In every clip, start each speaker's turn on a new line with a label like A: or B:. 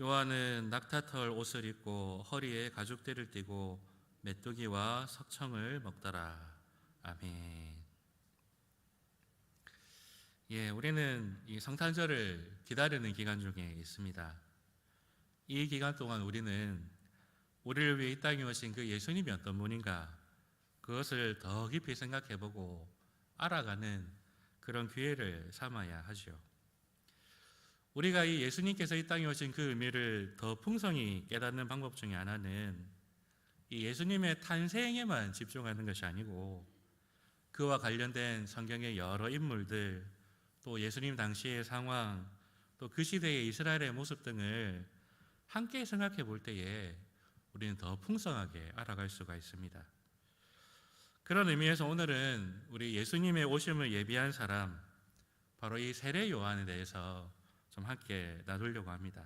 A: 요한은 낙타털 옷을 입고 허리에 가죽띠를 띠고 메뚜기와 석청을 먹더라. 아멘. 우리는 이 성탄절을 기다리는 기간 중에 있습니다. 이 기간 동안 우리는 우리를 위해 이 땅에 오신 그 예수님이 어떤 분인가, 그것을 더 깊이 생각해보고 알아가는 그런 기회를 삼아야 하죠. 우리가 이 예수님께서 이 땅에 오신 그 의미를 더 풍성히 깨닫는 방법 중에 하나는 이 예수님의 탄생에만 집중하는 것이 아니고 그와 관련된 성경의 여러 인물들, 또 예수님 당시의 상황, 또 그 시대의 이스라엘의 모습 등을 함께 생각해 볼 때에 우리는 더 풍성하게 알아갈 수가 있습니다. 그런 의미에서 오늘은 우리 예수님의 오심을 예비한 사람, 바로 이 세례 요한에 대해서 좀 함께 나누려고 합니다.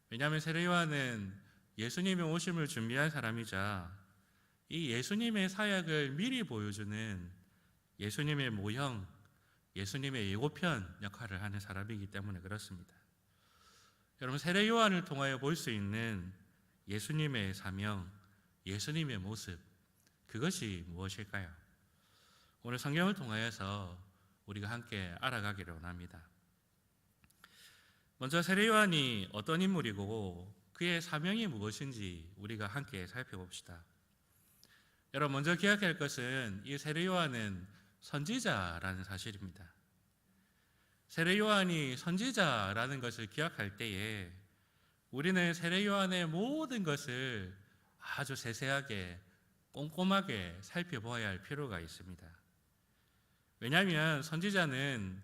A: 왜냐하면 세례 요한은 예수님의 오심을 준비한 사람이자 이 예수님의 사역을 미리 보여주는 예수님의 모형, 예수님의 예고편 역할을 하는 사람이기 때문에 그렇습니다. 여러분, 세례 요한을 통하여 볼 수 있는 예수님의 사명, 예수님의 모습, 그것이 무엇일까요? 오늘 성경을 통하여서 우리가 함께 알아가기를 원합니다. 먼저 세례 요한이 어떤 인물이고 그의 사명이 무엇인지 우리가 함께 살펴봅시다. 여러분, 먼저 기억해야 할 것은 이 세례 요한은 선지자라는 사실입니다. 세례 요한이 선지자라는 것을 기억할 때에 우리는 세례 요한의 모든 것을 아주 세세하게 꼼꼼하게 살펴보아야 할 필요가 있습니다. 왜냐하면 선지자는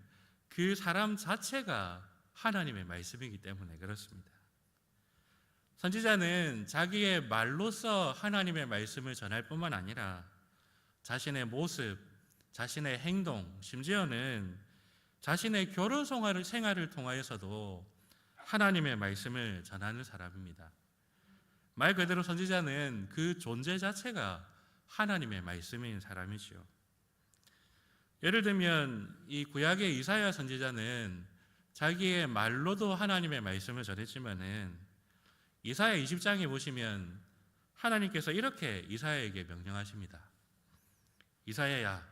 A: 그 사람 자체가 하나님의 말씀이기 때문에 그렇습니다. 선지자는 자기의 말로써 하나님의 말씀을 전할 뿐만 아니라 자신의 모습, 자신의 행동, 심지어는 자신의 결혼 생활을 통하여서도 하나님의 말씀을 전하는 사람입니다. 말 그대로 선지자는 그 존재 자체가 하나님의 말씀인 사람이죠. 예를 들면 이 구약의 이사야 선지자는 자기의 말로도 하나님의 말씀을 전했지만은 이사야 20장에 보시면 하나님께서 이렇게 이사야에게 명령하십니다. 이사야야,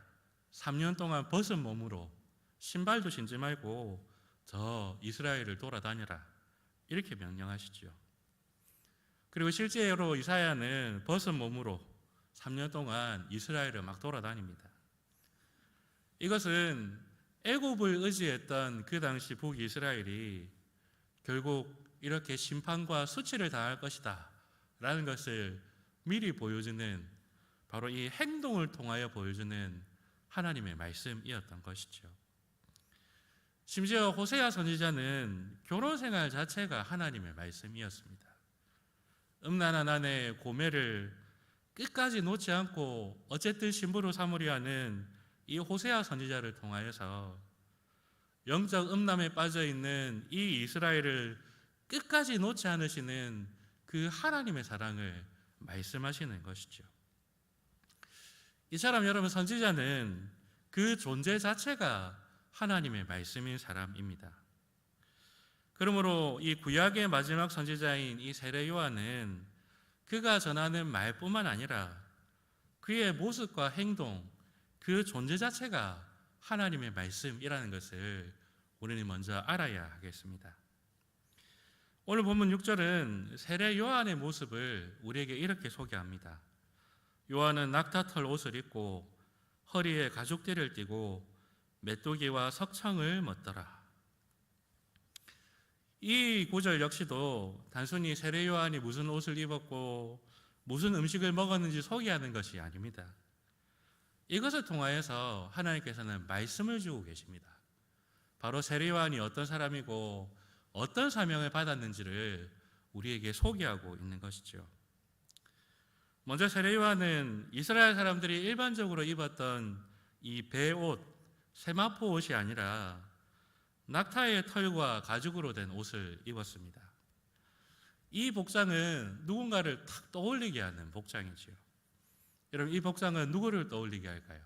A: 3년 동안 벗은 몸으로 신발도 신지 말고 저 이스라엘을 돌아다니라, 이렇게 명령하시죠. 그리고 실제로 이사야는 벗은 몸으로 3년 동안 이스라엘을 막 돌아다닙니다. 이것은 애굽을 의지했던 그 당시 북이스라엘이 결국 이렇게 심판과 수치를 당할 것이다 라는 것을 미리 보여주는, 바로 이 행동을 통하여 보여주는 하나님의 말씀이었던 것이죠. 심지어 호세아 선지자는 결혼생활 자체가 하나님의 말씀이었습니다. 음란한 아내의 고매를 끝까지 놓지 않고 어쨌든 신부로 삼으려 하는 이 호세아 선지자를 통하여서 영적 음란에 빠져있는 이 이스라엘을 끝까지 놓지 않으시는 그 하나님의 사랑을 말씀하시는 것이죠. 이처럼 여러분, 선지자는 그 존재 자체가 하나님의 말씀인 사람입니다. 그러므로 이 구약의 마지막 선지자인 이 세례 요한은 그가 전하는 말뿐만 아니라 그의 모습과 행동, 그 존재 자체가 하나님의 말씀이라는 것을 우리는 먼저 알아야 하겠습니다. 오늘 본문 6절은 세례 요한의 모습을 우리에게 이렇게 소개합니다. 요한은 낙타털 옷을 입고 허리에 가죽띠를 띠고 메뚜기와 석청을 먹더라. 이 구절 역시도 단순히 세례 요한이 무슨 옷을 입었고 무슨 음식을 먹었는지 소개하는 것이 아닙니다. 이것을 통하여서 하나님께서는 말씀을 주고 계십니다. 바로 세례 요한이 어떤 사람이고 어떤 사명을 받았는지를 우리에게 소개하고 있는 것이죠. 먼저 세례 요한은 이스라엘 사람들이 일반적으로 입었던 이 배옷, 세마포 옷이 아니라 낙타의 털과 가죽으로 된 옷을 입었습니다. 이 복장은 누군가를 탁 떠올리게 하는 복장이지요. 여러분, 이 복장은 누구를 떠올리게 할까요?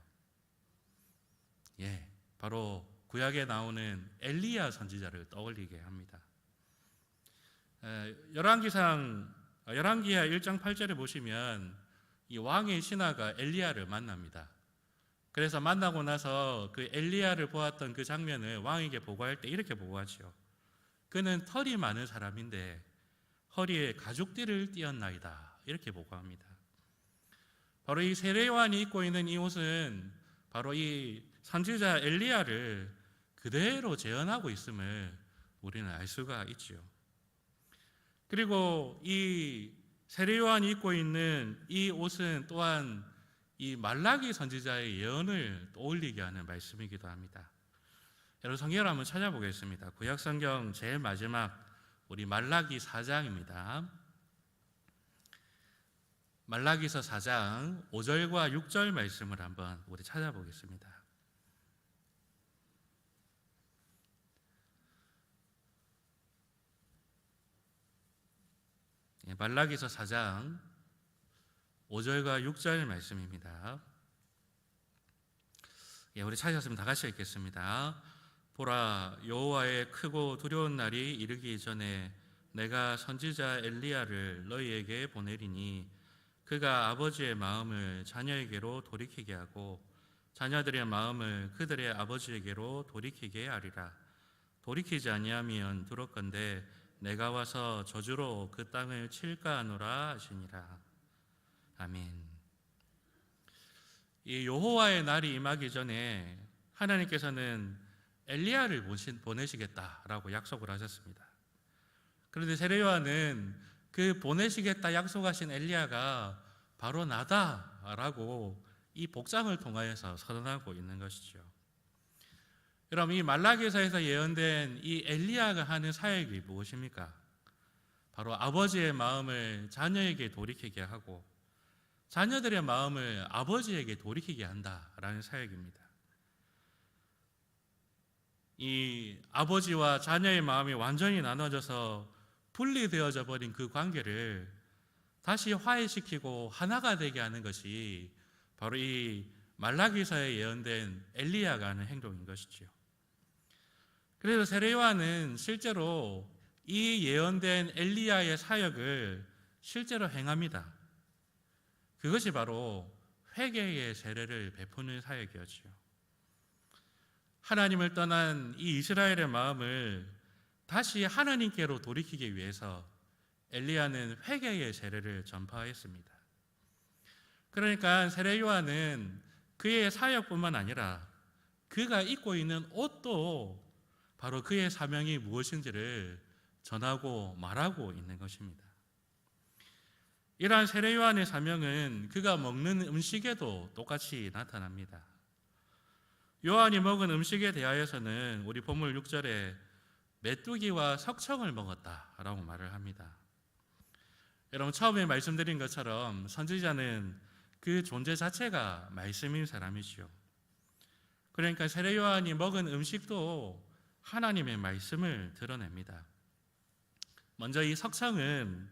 A: 바로 구약에 나오는 엘리야 선지자를 떠올리게 합니다. 열왕기하 1장 8절에 보시면 이 왕의 신하가 엘리야를 만납니다. 그래서 만나고 나서 그 엘리야를 보았던 그 장면을 왕에게 보고할 때 이렇게 보고하죠. 그는 털이 많은 사람인데 허리에 가죽띠를 띠었나이다. 이렇게 보고합니다. 바로 이 세례요한이 입고 있는 이 옷은 바로 이 선지자 엘리야를 그대로 재현하고 있음을 우리는 알 수가 있지요. 그리고 이 세례요한이 입고 있는 이 옷은 또한 이 말라기 선지자의 예언을 떠올리게 하는 말씀이기도 합니다. 여러분 성경을 한번 찾아보겠습니다. 구약성경 제일 마지막 우리 말라기 4장입니다. 말라기서 4장 5절과 6절 말씀을 한번 우리 찾아보겠습니다. 말라기서 4장 5절과 6절 말씀입니다. 우리 찾으셨으면 다 같이 읽겠습니다. 보라, 여호와의 크고 두려운 날이 이르기 전에 내가 선지자 엘리야를 너희에게 보내리니 그가 아버지의 마음을 자녀에게로 돌이키게 하고 자녀들의 마음을 그들의 아버지에게로 돌이키게 하리라. 돌이키지 아니하면 두렵건대 내가 와서 저주로 그 땅을 칠까 하노라 하시니라. 아멘. 이 여호와의 날이 임하기 전에 하나님께서는 엘리야를 보내시겠다라고 약속을 하셨습니다. 그런데 세례요한은 그 보내시겠다 약속하신 엘리야가 바로 나다라고 이 복장을 통하여서 선언하고 있는 것이죠. 여러분, 이 말라기서에서 예언된 이 엘리야가 하는 사역이 무엇입니까? 바로 아버지의 마음을 자녀에게 돌이키게 하고 자녀들의 마음을 아버지에게 돌이키게 한다라는 사역입니다. 이 아버지와 자녀의 마음이 완전히 나눠져서 분리되어져 버린 그 관계를 다시 화해시키고 하나가 되게 하는 것이 바로 이 말라기서에 예언된 엘리야가 하는 행동인 것이지요. 그래서 세례요한은 실제로 이 예언된 엘리야의 사역을 실제로 행합니다. 그것이 바로 회개의 세례를 베푸는 사역이었지요. 하나님을 떠난 이 이스라엘의 마음을 다시 하나님께로 돌이키기 위해서 엘리야는 회개의 세례를 전파했습니다. 그러니까 세례 요한은 그의 사역뿐만 아니라 그가 입고 있는 옷도 바로 그의 사명이 무엇인지를 전하고 말하고 있는 것입니다. 이러한 세례 요한의 사명은 그가 먹는 음식에도 똑같이 나타납니다. 요한이 먹은 음식에 대하여서는 우리 본문 6절에 메뚜기와 석청을 먹었다라고 말을 합니다. 여러분, 처음에 말씀드린 것처럼 선지자는 그 존재 자체가 말씀인 사람이지요. 그러니까 세례 요한이 먹은 음식도 하나님의 말씀을 드러냅니다. 먼저 이 석청은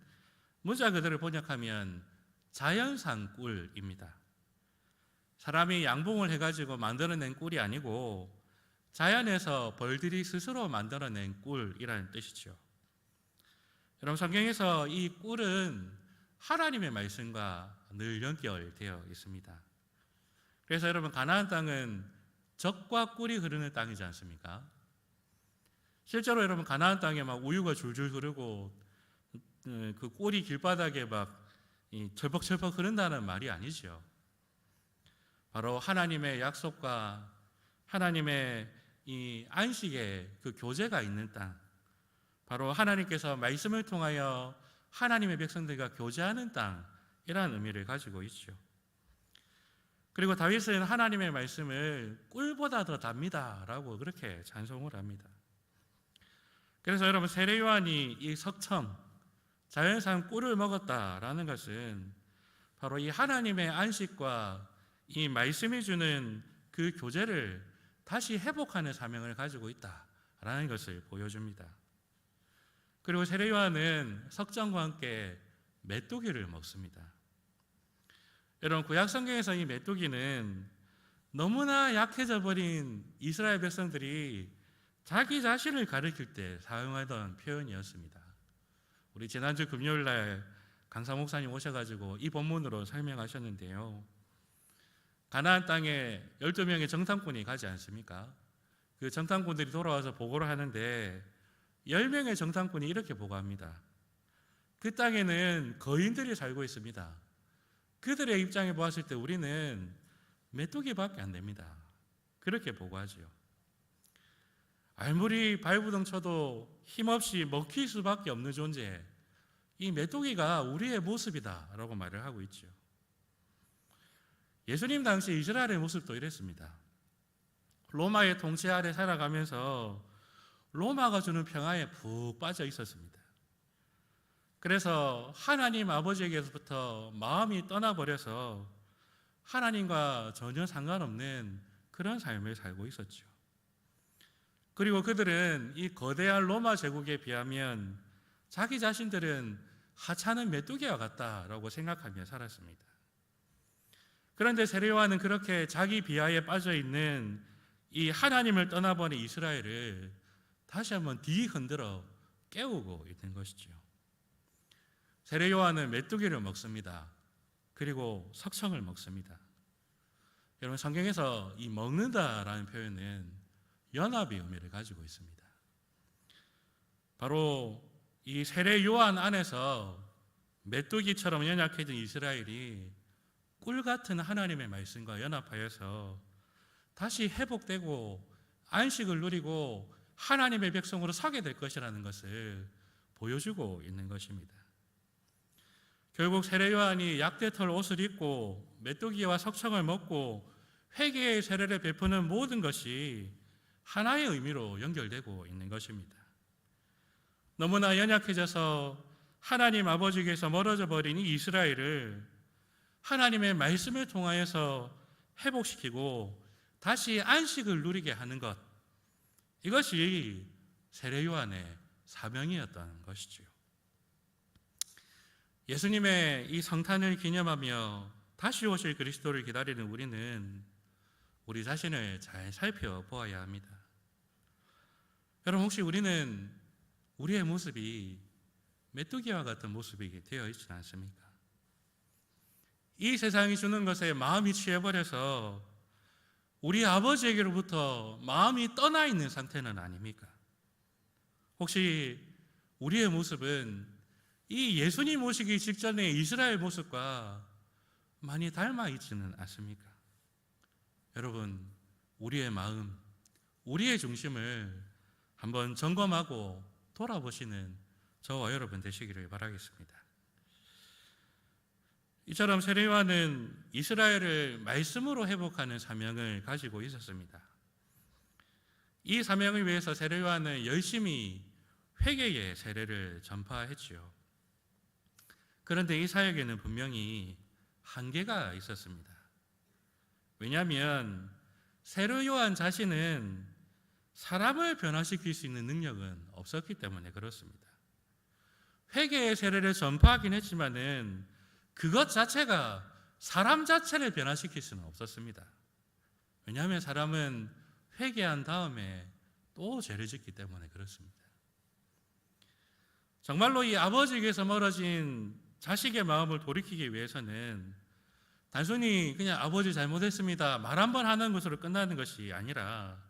A: 문자 그대로 번역하면 자연산 꿀입니다. 사람이 양봉을 해가지고 만들어낸 꿀이 아니고 자연에서 벌들이 스스로 만들어낸 꿀이라는 뜻이죠. 여러분, 성경에서 이 꿀은 하나님의 말씀과 늘 연결되어 있습니다. 그래서 여러분, 가나안 땅은 젖과 꿀이 흐르는 땅이지 않습니까? 실제로 여러분, 가나안 땅에 막 우유가 줄줄 흐르고 그 꿀이 길바닥에 막 철퍽철퍽 흐른다는 말이 아니죠. 바로 하나님의 약속과 하나님의 이 안식의 그 교제가 있는 땅, 바로 하나님께서 말씀을 통하여 하나님의 백성들과 교제하는 땅이라는 의미를 가지고 있죠. 그리고 다윗은 하나님의 말씀을 꿀보다 더 답니다라고 그렇게 찬송을 합니다. 그래서 여러분, 세례 요한이 이 석청, 자연산 꿀을 먹었다라는 것은 바로 이 하나님의 안식과 이 말씀이 주는 그 교제를 다시 회복하는 사명을 가지고 있다라는 것을 보여줍니다. 그리고 세례 요한은 석정과 함께 메뚜기를 먹습니다. 여러분, 구약 성경에서 이 메뚜기는 너무나 약해져 버린 이스라엘 백성들이 자기 자신을 가리킬 때 사용하던 표현이었습니다. 우리 지난주 금요일 날 강사 목사님 오셔가지고 이 본문으로 설명하셨는데요. 가나안 땅에 12명의 정탐꾼이 가지 않습니까? 그 정탐꾼들이 돌아와서 보고를 하는데 10명의 정탐꾼이 이렇게 보고합니다. 그 땅에는 거인들이 살고 있습니다. 그들의 입장에 보았을 때 우리는 메뚜기밖에 안 됩니다. 그렇게 보고하죠. 아무리 발부둥 쳐도 힘없이 먹힐 수밖에 없는 존재, 이 메뚜기가 우리의 모습이다 라고 말을 하고 있죠. 예수님 당시 이스라엘의 모습도 이랬습니다. 로마의 통치 아래 살아가면서 로마가 주는 평화에 푹 빠져 있었습니다. 그래서 하나님 아버지에게서부터 마음이 떠나버려서 하나님과 전혀 상관없는 그런 삶을 살고 있었죠. 그리고 그들은 이 거대한 로마 제국에 비하면 자기 자신들은 하찮은 메뚜기와 같다라고 생각하며 살았습니다. 그런데 세례요한은 그렇게 자기 비하에 빠져 있는 이 하나님을 떠나버린 이스라엘을 다시 한번 흔들어 깨우고 있는 것이죠. 세례요한은 메뚜기를 먹습니다. 그리고 석청을 먹습니다. 여러분, 성경에서 이 먹는다라는 표현은 연합의 의미를 가지고 있습니다. 바로 이 세례요한 안에서 메뚜기처럼 연약해진 이스라엘이 꿀 같은 하나님의 말씀과 연합하여서 다시 회복되고 안식을 누리고 하나님의 백성으로 서게 될 것이라는 것을 보여주고 있는 것입니다. 결국 세례요한이 약대털 옷을 입고 메뚜기와 석청을 먹고 회개의 세례를 베푸는 모든 것이 하나의 의미로 연결되고 있는 것입니다. 너무나 연약해져서 하나님 아버지께서 멀어져 버린 이 이스라엘을 하나님의 말씀을 통하여서 회복시키고 다시 안식을 누리게 하는 것, 이것이 세례요한의 사명이었던 것이지요. 예수님의 이 성탄을 기념하며 다시 오실 그리스도를 기다리는 우리는 우리 자신을 잘 살펴보아야 합니다. 여러분, 혹시 우리는 우리의 모습이 메뚜기와 같은 모습이 되어 있지는 않습니까? 이 세상이 주는 것에 마음이 취해버려서 우리 아버지에게로부터 마음이 떠나 있는 상태는 아닙니까? 혹시 우리의 모습은 이 예수님 오시기 직전의 이스라엘 모습과 많이 닮아 있지는 않습니까? 여러분, 우리의 마음, 우리의 중심을 한번 점검하고 돌아보시는 저와 여러분 되시기를 바라겠습니다. 이처럼 세례요한은 이스라엘을 말씀으로 회복하는 사명을 가지고 있었습니다. 이 사명을 위해서 세례요한은 열심히 회개의 세례를 전파했지요. 그런데 이 사역에는 분명히 한계가 있었습니다. 왜냐하면 세례요한 자신은 사람을 변화시킬 수 있는 능력은 없었기 때문에 그렇습니다. 회개의 세례를 전파하긴 했지만은 그것 자체가 사람 자체를 변화시킬 수는 없었습니다. 왜냐하면 사람은 회개한 다음에 또 죄를 짓기 때문에 그렇습니다. 정말로 이 아버지에게서 멀어진 자식의 마음을 돌이키기 위해서는 단순히 그냥 아버지 잘못했습니다 말 한 번 하는 것으로 끝나는 것이 아니라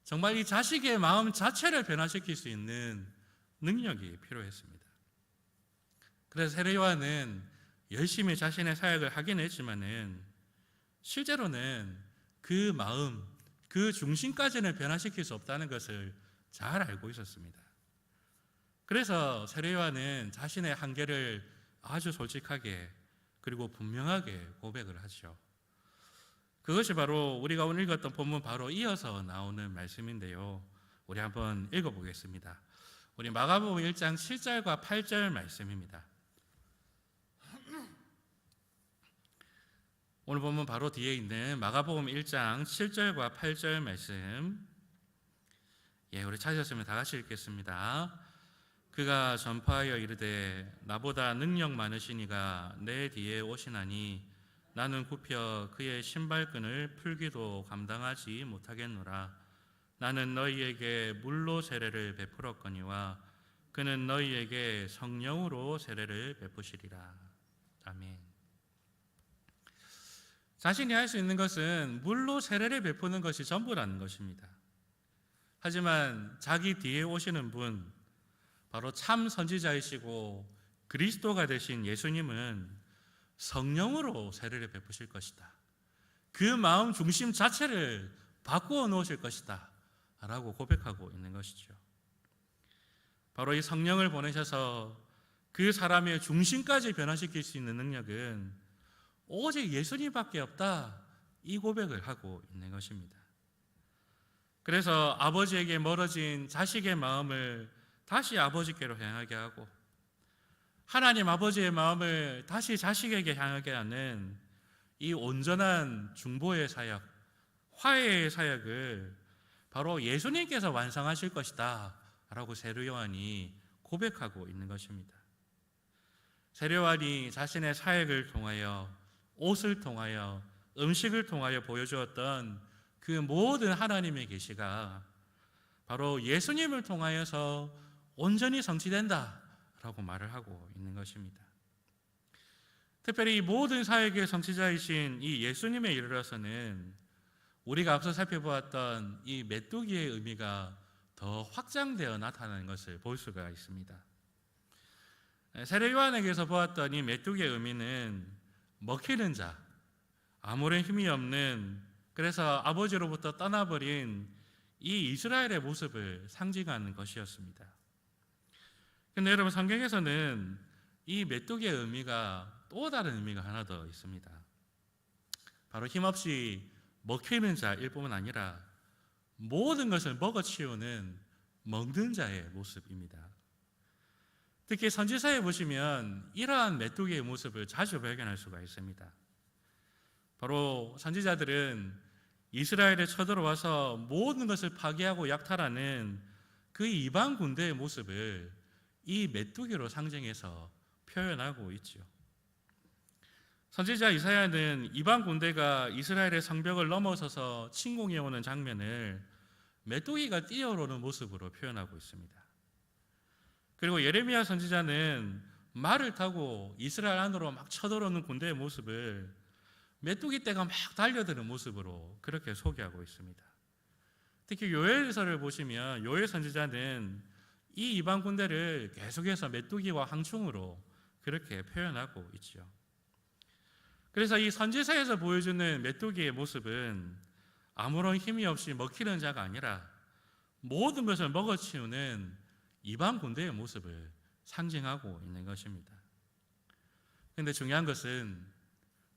A: 정말 이 자식의 마음 자체를 변화시킬 수 있는 능력이 필요했습니다. 그래서 세례요한은 열심히 자신의 사역을 하긴 했지만은 실제로는 그 마음, 그 중심까지는 변화시킬 수 없다는 것을 잘 알고 있었습니다. 그래서 세례요한은 자신의 한계를 아주 솔직하게 그리고 분명하게 고백을 하죠. 그것이 바로 우리가 오늘 읽었던 본문 바로 이어서 나오는 말씀인데요. 우리 한번 읽어보겠습니다. 우리 마가복음 1장 7절과 8절 말씀입니다. 오늘 본문 바로 뒤에 있는 마가복음 1장 7절과 8절 말씀, 우리 찾으셨으면 다 같이 읽겠습니다. 그가 전파하여 이르되 나보다 능력 많으시니가 내 뒤에 오시나니 나는 굽혀 그의 신발끈을 풀기도 감당하지 못하겠노라. 나는 너희에게 물로 세례를 베풀었거니와 그는 너희에게 성령으로 세례를 베푸시리라. 아멘. 자신이 할 수 있는 것은 물로 세례를 베푸는 것이 전부라는 것입니다. 하지만 자기 뒤에 오시는 분, 바로 참 선지자이시고 그리스도가 되신 예수님은 성령으로 세례를 베푸실 것이다. 그 마음 중심 자체를 바꾸어 놓으실 것이다 라고 고백하고 있는 것이죠. 바로 이 성령을 보내셔서 그 사람의 중심까지 변화시킬 수 있는 능력은 오직 예수님밖에 없다, 이 고백을 하고 있는 것입니다. 그래서 아버지에게 멀어진 자식의 마음을 다시 아버지께로 향하게 하고, 하나님 아버지의 마음을 다시 자식에게 향하게 하는 이 온전한 중보의 사역, 화해의 사역을 바로 예수님께서 완성하실 것이다 라고 세례 요한이 고백하고 있는 것입니다. 세례 요한이 자신의 사역을 통하여, 옷을 통하여, 음식을 통하여 보여주었던 그 모든 하나님의 계시가 바로 예수님을 통하여서 온전히 성취된다 라고 말을 하고 있는 것입니다. 특별히 이 모든 사역의 성취자이신 이 예수님에 이르러서는 우리가 앞서 살펴보았던 이 메뚜기의 의미가 더 확장되어 나타나는 것을 볼 수가 있습니다. 세례 요한에게서 보았던 이 메뚜기의 의미는 먹히는 자, 아무런 힘이 없는, 그래서 아버지로부터 떠나버린 이 이스라엘의 모습을 상징하는 것이었습니다. 그런데 여러분, 성경에서는 이 메뚜기의 의미가 또 다른 의미가 하나 더 있습니다. 바로 힘없이 먹히는 자일 뿐만 아니라 모든 것을 먹어치우는 먹는 자의 모습입니다. 특히 선지서에 보시면 이러한 메뚜기의 모습을 자주 발견할 수가 있습니다. 바로 선지자들은 이스라엘에 쳐들어와서 모든 것을 파괴하고 약탈하는 그 이방 군대의 모습을 이 메뚜기로 상징해서 표현하고 있죠. 선지자 이사야는 이방 군대가 이스라엘의 성벽을 넘어서서 침공해 오는 장면을 메뚜기가 뛰어오르는 모습으로 표현하고 있습니다. 그리고 예레미야 선지자는 말을 타고 이스라엘 안으로 막 쳐들어오는 군대의 모습을 메뚜기 떼가 막 달려드는 모습으로 그렇게 소개하고 있습니다. 특히 요엘서를 보시면 요엘 선지자는 이 이방 군대를 계속해서 메뚜기와 황충으로 그렇게 표현하고 있죠. 그래서 이 선지서에서 보여주는 메뚜기의 모습은 아무런 힘이 없이 먹히는 자가 아니라 모든 것을 먹어치우는 이방 군대의 모습을 상징하고 있는 것입니다. 그런데 중요한 것은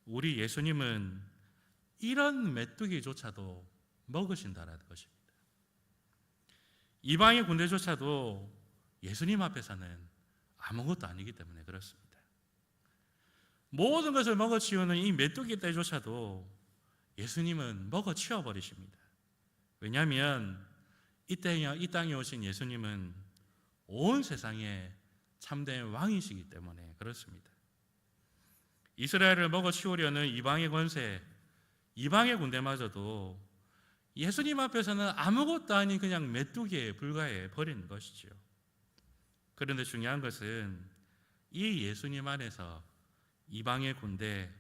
A: 우리 예수님은 이런 메뚜기조차도 먹으신다라는 것입니다. 이방의 군대조차도 예수님 앞에서는 아무것도 아니기 때문에 그렇습니다. 모든 것을 먹어치우는 이 메뚜기 떼조차도 예수님은 먹어치워버리십니다. 왜냐하면 이 땅에 오신 예수님은 온 세상의 참된 왕이시기 때문에 그렇습니다. 이스라엘을 먹어치우려는 이방의 권세, 이방의 군대마저도 예수님 앞에서는 아무것도 아닌 그냥 메뚜기에 불과해 버리는 것이죠. 그런데 중요한 것은 이 예수님 안에서 이방의 군대,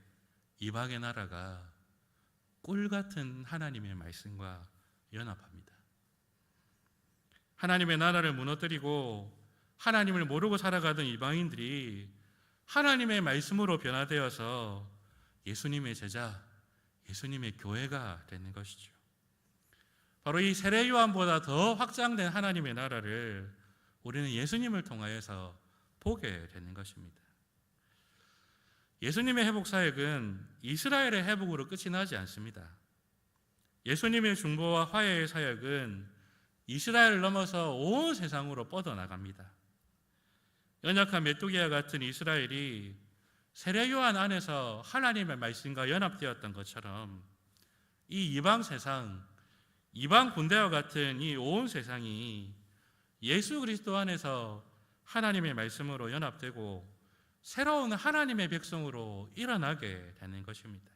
A: 이방의 나라가 꿀 같은 하나님의 말씀과 연합합니다. 하나님의 나라를 무너뜨리고 하나님을 모르고 살아가던 이방인들이 하나님의 말씀으로 변화되어서 예수님의 제자, 예수님의 교회가 되는 것이죠. 바로 이 세례 요한보다 더 확장된 하나님의 나라를 우리는 예수님을 통하여서 보게 되는 것입니다. 예수님의 회복 사역은 이스라엘의 회복으로 끝이 나지 않습니다. 예수님의 중보와 화해의 사역은 이스라엘을 넘어서 온 세상으로 뻗어나갑니다. 연약한 메뚜기와 같은 이스라엘이 세례 요한 안에서 하나님의 말씀과 연합되었던 것처럼 이 이방 세상, 이방 군대와 같은 이 온 세상이 예수 그리스도 안에서 하나님의 말씀으로 연합되고 새로운 하나님의 백성으로 일어나게 되는 것입니다.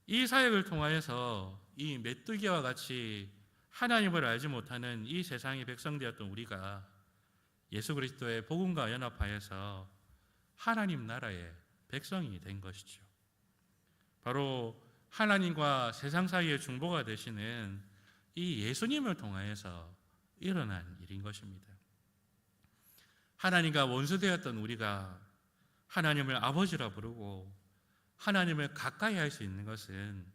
A: 이 사역을 통하여서 이 메뚜기와 같이 하나님을 알지 못하는 이 세상의 백성되었던 우리가 예수 그리스도의 복음과 연합하여서 하나님 나라의 백성이 된 것이죠. 바로 하나님과 세상 사이의 중보가 되시는 이 예수님을 통하여서 일어난 일인 것입니다. 하나님과 원수되었던 우리가 하나님을 아버지라 부르고 하나님을 가까이 할 수 있는 것은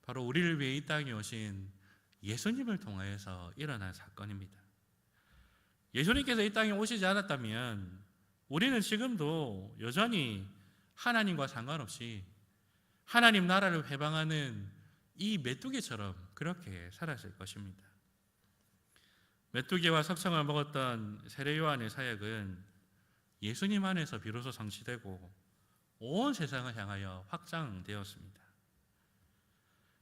A: 바로 우리를 위해 이 땅에 오신 예수님을 통하여서 일어난 사건입니다. 예수님께서 이 땅에 오시지 않았다면 우리는 지금도 여전히 하나님과 상관없이 하나님 나라를 회방하는 이 메뚜기처럼 그렇게 살았을 것입니다. 메뚜기와 석청을 먹었던 세례 요한의 사역은 예수님 안에서 비로소 성취되고 온 세상을 향하여 확장되었습니다.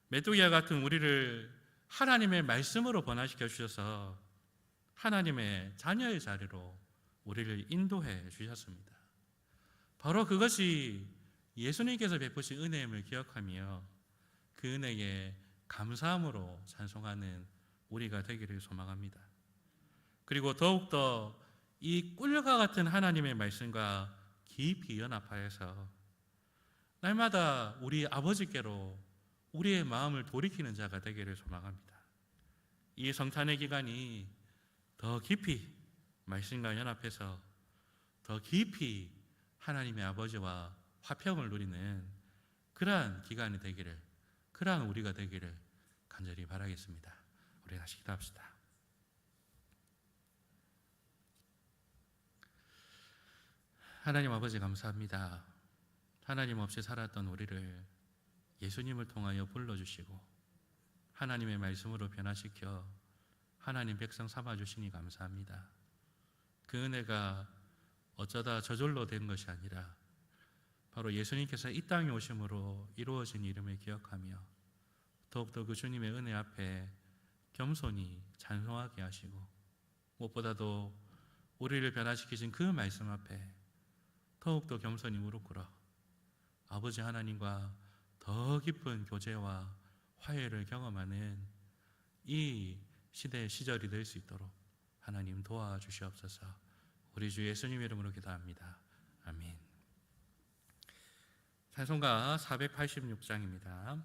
A: 메뚜기와 같은 우리를 하나님의 말씀으로 변화시켜 주셔서 하나님의 자녀의 자리로 우리를 인도해 주셨습니다. 바로 그것이 예수님께서 베푸신 은혜임을 기억하며 그 은혜에 감사함으로 찬송하는 우리가 되기를 소망합니다. 그리고 더욱더 이 꿀과 같은 하나님의 말씀과 깊이 연합하여서 날마다 우리 아버지께로 우리의 마음을 돌이키는 자가 되기를 소망합니다. 이 성탄의 기간이 더 깊이 말씀과 연합해서 더 깊이 하나님의 아버지와 화평을 누리는 그러한 기간이 되기를, 그러한 우리가 되기를 간절히 바라겠습니다. 우리 다시 기도합시다. 하나님 아버지 감사합니다. 하나님 없이 살았던 우리를 예수님을 통하여 불러주시고 하나님의 말씀으로 변화시켜 하나님 백성 삼아주시니 감사합니다. 그 은혜가 어쩌다 저절로 된 것이 아니라 바로 예수님께서 이 땅에 오심으로 이루어진 이름을 기억하며 더욱더 그 주님의 은혜 앞에 겸손히 찬송하게 하시고 무엇보다도 우리를 변화시키신 그 말씀 앞에 더욱더 겸손히 무릎 꿇어 아버지 하나님과 더 깊은 교제와 화해를 경험하는 이 시대의 시절이 될 수 있도록 하나님 도와주시옵소서. 우리 주 예수님 이름으로 기도합니다. 아멘. 찬송가 486장입니다.